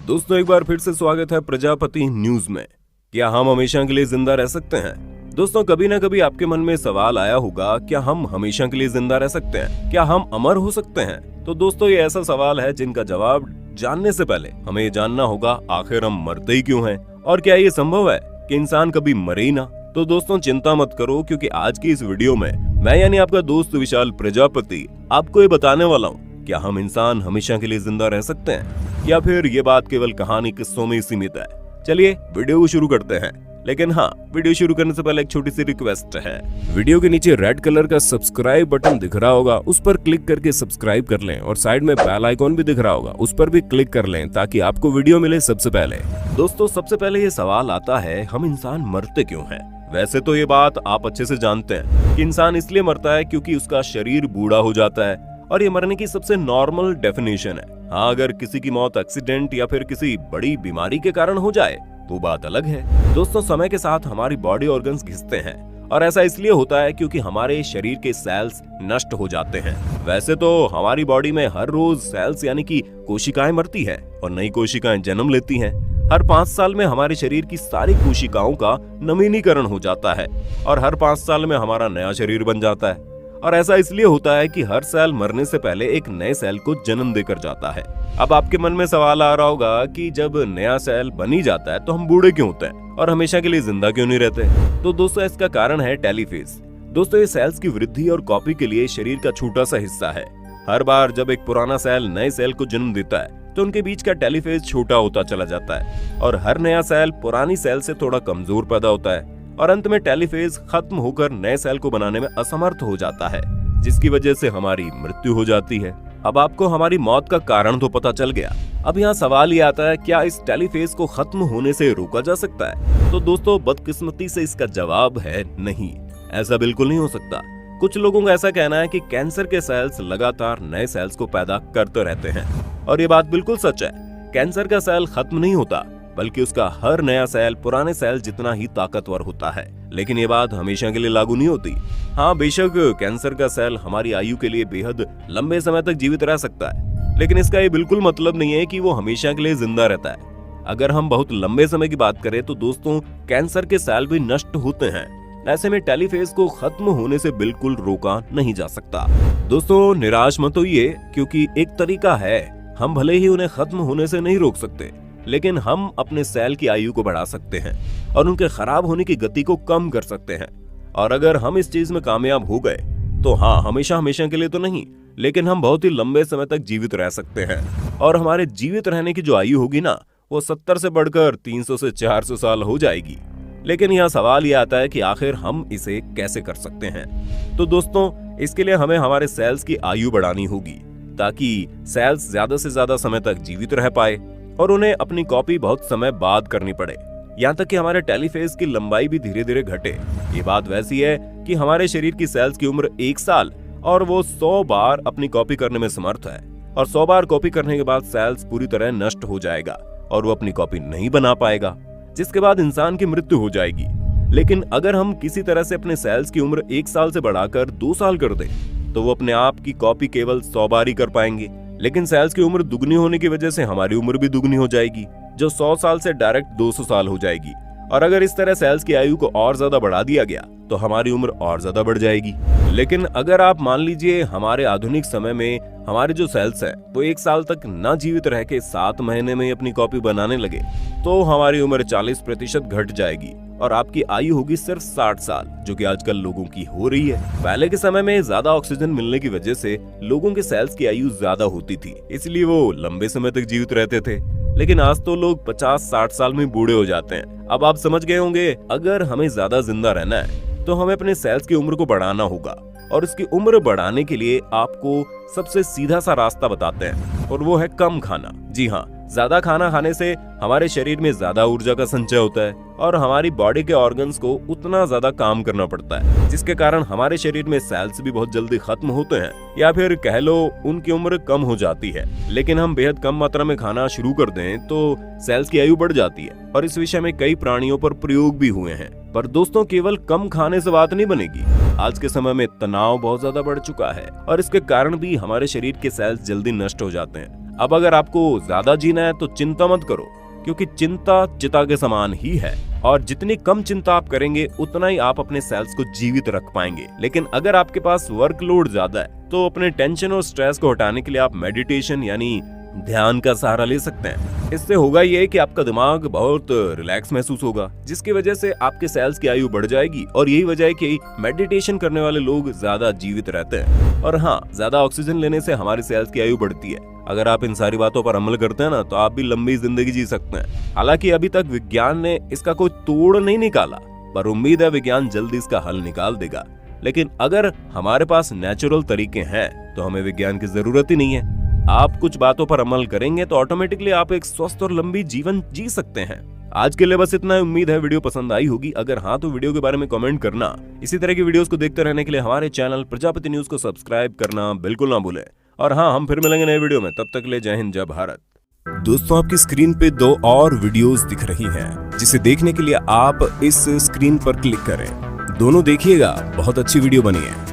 दोस्तों एक बार फिर से स्वागत है प्रजापति न्यूज में। क्या हम हमेशा के लिए जिंदा रह सकते हैं? दोस्तों कभी ना कभी आपके मन में सवाल आया होगा, क्या हम हमेशा के लिए जिंदा रह सकते हैं? क्या हम अमर हो सकते हैं? तो दोस्तों ये ऐसा सवाल है जिनका जवाब जानने से पहले हमें ये जानना होगा, आखिर हम मरते ही क्यों हैं? और क्या ये संभव है कि इंसान कभी मरे ही ना? तो दोस्तों चिंता मत करो, क्योंकि आज की इस वीडियो में मैं यानी आपका दोस्त विशाल प्रजापति आपको ये बताने वाला हूँ, क्या हम इंसान हमेशा के लिए जिंदा रह सकते हैं या फिर ये बात केवल कहानी किस्सों में सीमित है। चलिए वीडियो को शुरू करते हैं, लेकिन हाँ, वीडियो शुरू करने से पहले एक छोटी सी रिक्वेस्ट है। वीडियो के नीचे रेड कलर का सब्सक्राइब बटन दिख रहा होगा, उस पर क्लिक करके सब्सक्राइब कर लें और साइड में बेल आइकॉन भी दिख रहा होगा, उस पर भी क्लिक कर लें ताकि आपको वीडियो मिले सबसे पहले। दोस्तों सबसे पहले ये सवाल आता है, हम इंसान मरते क्यों हैं? वैसे तो ये बात आप अच्छे से जानते हैं कि इंसान इसलिए मरता है क्योंकि उसका शरीर बूढ़ा हो जाता है, और ये मरने की सबसे नॉर्मल डेफिनेशन है। हाँ, अगर किसी की मौत एक्सीडेंट या फिर किसी बड़ी बीमारी के कारण हो जाए तो बात अलग है। दोस्तों समय के साथ हमारी बॉडी ऑर्गन्स घिसते हैं, और ऐसा इसलिए होता है क्योंकि हमारे शरीर के सेल्स नष्ट हो जाते हैं। वैसे तो हमारी बॉडी में हर रोज सेल्स यानी कि कोशिकाएं मरती है और नई कोशिकाएं जन्म लेती हैं। हर 5 साल में हमारे शरीर की सारी कोशिकाओं का नवीनीकरण हो जाता है और हर 5 साल में हमारा नया शरीर बन जाता है। और ऐसा इसलिए होता है कि हर सेल मरने से पहले एक नए सेल को जन्म देकर जाता है। अब आपके मन में सवाल आ रहा होगा कि जब नया सेल बन ही जाता है तो हम बूढ़े क्यों होते हैं और हमेशा के लिए जिंदा क्यों नहीं रहते? तो दोस्तों इसका कारण है टेलीफेज। दोस्तों ये सेल्स की वृद्धि और कॉपी के लिए शरीर का छोटा सा हिस्सा है। हर बार जब एक पुराना सेल नए सेल को जन्म देता है तो उनके बीच का टेलीफेज छोटा होता चला जाता है और हर नया सेल पुरानी सेल से थोड़ा कमजोर पैदा होता है और अंत में टेलीफेज खत्म होकर नए सेल को बनाने में असमर्थ हो जाता है, जिसकी वजह से हमारी मृत्यु हो जाती है। अब आपको हमारी मौत का कारण तो पता चल गया। अब यहाँ सवाल ये आता है, क्या इस टेलीफेज को खत्म होने से रोका जा सकता है? तो दोस्तों बदकिस्मती से इसका जवाब है नहीं, ऐसा बिल्कुल नहीं हो सकता। कुछ लोगों का ऐसा कहना है कि कैंसर के सेल्स लगातार नए सेल्स को पैदा करते रहते हैं, और ये बात बिल्कुल सच है। कैंसर का सेल खत्म नहीं होता, बल्कि उसका हर नया सेल पुराने सेल जितना ही ताकतवर होता है। लेकिन ये बात हमेशा के लिए लागू नहीं होती। हाँ बेशक कैंसर का सेल हमारी आयु के लिए बेहद लंबे समय तक जीवित रह सकता है, लेकिन इसका ये बिल्कुल मतलब नहीं है कि वो हमेशा के लिए जिंदा रहता है। अगर हम बहुत लंबे समय की बात करें तो दोस्तों कैंसर के सेल भी नष्ट होते हैं। ऐसे में टेलीफेज को खत्म होने से बिल्कुल रोका नहीं जा सकता। दोस्तों निराश मत होइए, क्योंकि एक तरीका है, हम भले ही उन्हें खत्म होने से नहीं रोक सकते, लेकिन हम अपने सेल की आयु को बढ़ा सकते हैं और उनके खराब होने की गति को कम कर सकते हैं। और अगर हम इस चीज में कामयाब हो गए तो हाँ, हमेशा के लिए तो नहीं, लेकिन हम बहुत ही लंबे समय तक जीवित रह सकते हैं। और हमारे जीवित रहने की जो आयु होगी ना, वो 70 से बढ़कर 300 से 400 साल हो जाएगी। लेकिन यहाँ सवाल ये आता है कि आखिर हम इसे कैसे कर सकते हैं? तो दोस्तों इसके लिए हमें हमारे सेल्स की आयु बढ़ानी होगी, ताकि सेल्स ज्यादा से ज्यादा समय तक जीवित रह पाए और उन्हें अपनी कॉपी बहुत समय बाद करनी पड़े, यहाँ तक कि हमारे टेलीफेज की लंबाई भी धीरे धीरे घटे। ये बात वैसी है कि हमारे शरीर की सेल्स की उम्र 1 साल और वो 100 बार अपनी कॉपी करने में समर्थ है, और 100 बार कॉपी करने के बाद सेल्स पूरी तरह नष्ट हो जाएगा और वो अपनी कॉपी नहीं बना पाएगा, जिसके बाद इंसान की मृत्यु हो जाएगी। लेकिन अगर हम किसी तरह से अपने सेल्स की उम्र 1 साल से बढ़ाकर 2 साल कर दें तो वो अपने आप की कॉपी केवल 100 बार ही कर पाएंगे। लेकिन सेल्स की उम्र दुगनी होने की वजह से हमारी उम्र भी दुगनी हो जाएगी, जो 100 साल से डायरेक्ट 200 साल हो जाएगी। और अगर इस तरह सेल्स की आयु को और ज्यादा बढ़ा दिया गया तो हमारी उम्र और ज्यादा बढ़ जाएगी। लेकिन अगर आप मान लीजिए हमारे आधुनिक समय में हमारे जो सेल्स हैं वो 1 साल तक न जीवित रह के 7 महीने में अपनी कॉपी बनाने लगे, तो हमारी उम्र 40% घट जाएगी और आपकी आयु होगी सिर्फ 60 साल, जो कि आजकल लोगों की हो रही है। पहले के समय में ज्यादा ऑक्सीजन मिलने की वजह से लोगों के सेल्स की आयु ज्यादा होती थी, इसलिए वो लंबे समय तक जीवित रहते थे। लेकिन आज तो लोग 50-60 साल में बूढ़े हो जाते हैं। अब आप समझ गए होंगे, अगर हमें ज्यादा जिंदा रहना है तो हमें अपने सेल्स की उम्र को बढ़ाना होगा, और उसकी उम्र बढ़ाने के लिए आपको सबसे सीधा सा रास्ता बताते हैं, और वो है कम खाना। जी हाँ, ज्यादा खाना खाने से हमारे शरीर में ज्यादा ऊर्जा का संचय होता है और हमारी बॉडी के ऑर्गन्स को उतना ज्यादा काम करना पड़ता है, जिसके कारण हमारे शरीर में सेल्स भी बहुत जल्दी खत्म होते हैं, या फिर कह लो उनकी उम्र कम हो जाती है। लेकिन हम बेहद कम मात्रा में खाना शुरू कर दें तो सेल्स की आयु बढ़ जाती है, और इस विषय में कई प्राणियों पर प्रयोग भी हुए हैं। पर दोस्तों केवल कम खाने से बात नहीं बनेगी। आज के समय में तनाव बहुत ज्यादा बढ़ चुका है और इसके कारण भी हमारे शरीर के सेल्स जल्दी नष्ट हो जाते हैं। अब अगर आपको ज्यादा जीना है तो चिंता मत करो, क्योंकि चिंता चिता के समान ही है और जितनी कम चिंता आप करेंगे उतना ही आप अपने सेल्स को जीवित रख पाएंगे। लेकिन अगर आपके पास वर्कलोड ज्यादा है तो अपने टेंशन और स्ट्रेस को हटाने के लिए आप मेडिटेशन यानी ध्यान का सहारा ले सकते हैं। इससे होगा ये कि आपका दिमाग बहुत रिलैक्स महसूस होगा, जिसकी वजह से आपके सेल्स की आयु बढ़ जाएगी और यही वजह है कि मेडिटेशन करने वाले लोग ज्यादा जीवित रहते हैं। और हाँ, ज्यादा ऑक्सीजन लेने से हमारी सेल्स की आयु बढ़ती है। अगर आप इन सारी बातों पर अमल करते हैं ना तो आप भी लंबी जिंदगी जी सकते हैं। हालांकि अभी तक विज्ञान ने इसका कोई तोड़ नहीं निकाला, पर उम्मीद है विज्ञान जल्दी इसका हल निकाल देगा। लेकिन अगर हमारे पास नेचुरल तरीके हैं तो हमें विज्ञान की जरूरत ही नहीं है। आप कुछ बातों पर अमल करेंगे तो ऑटोमेटिकली आप एक स्वस्थ और लंबी जीवन जी सकते हैं। आज के लिए बस इतना ही। उम्मीद है वीडियो पसंद आई होगी। अगर हाँ तो वीडियो के बारे में कमेंट करना। इसी तरह की वीडियोस को देखते रहने के लिए हमारे चैनल प्रजापति न्यूज को सब्सक्राइब करना बिल्कुल ना भूलें। और हाँ, हम फिर मिलेंगे नए वीडियो में। तब तक के लिए जय हिंद, जय भारत। दोस्तों, आपकी स्क्रीन पे 2 और वीडियोस दिख रही हैं, जिसे देखने के लिए आप इस स्क्रीन पर क्लिक करें। दोनों देखिएगा, बहुत अच्छी वीडियो बनी है।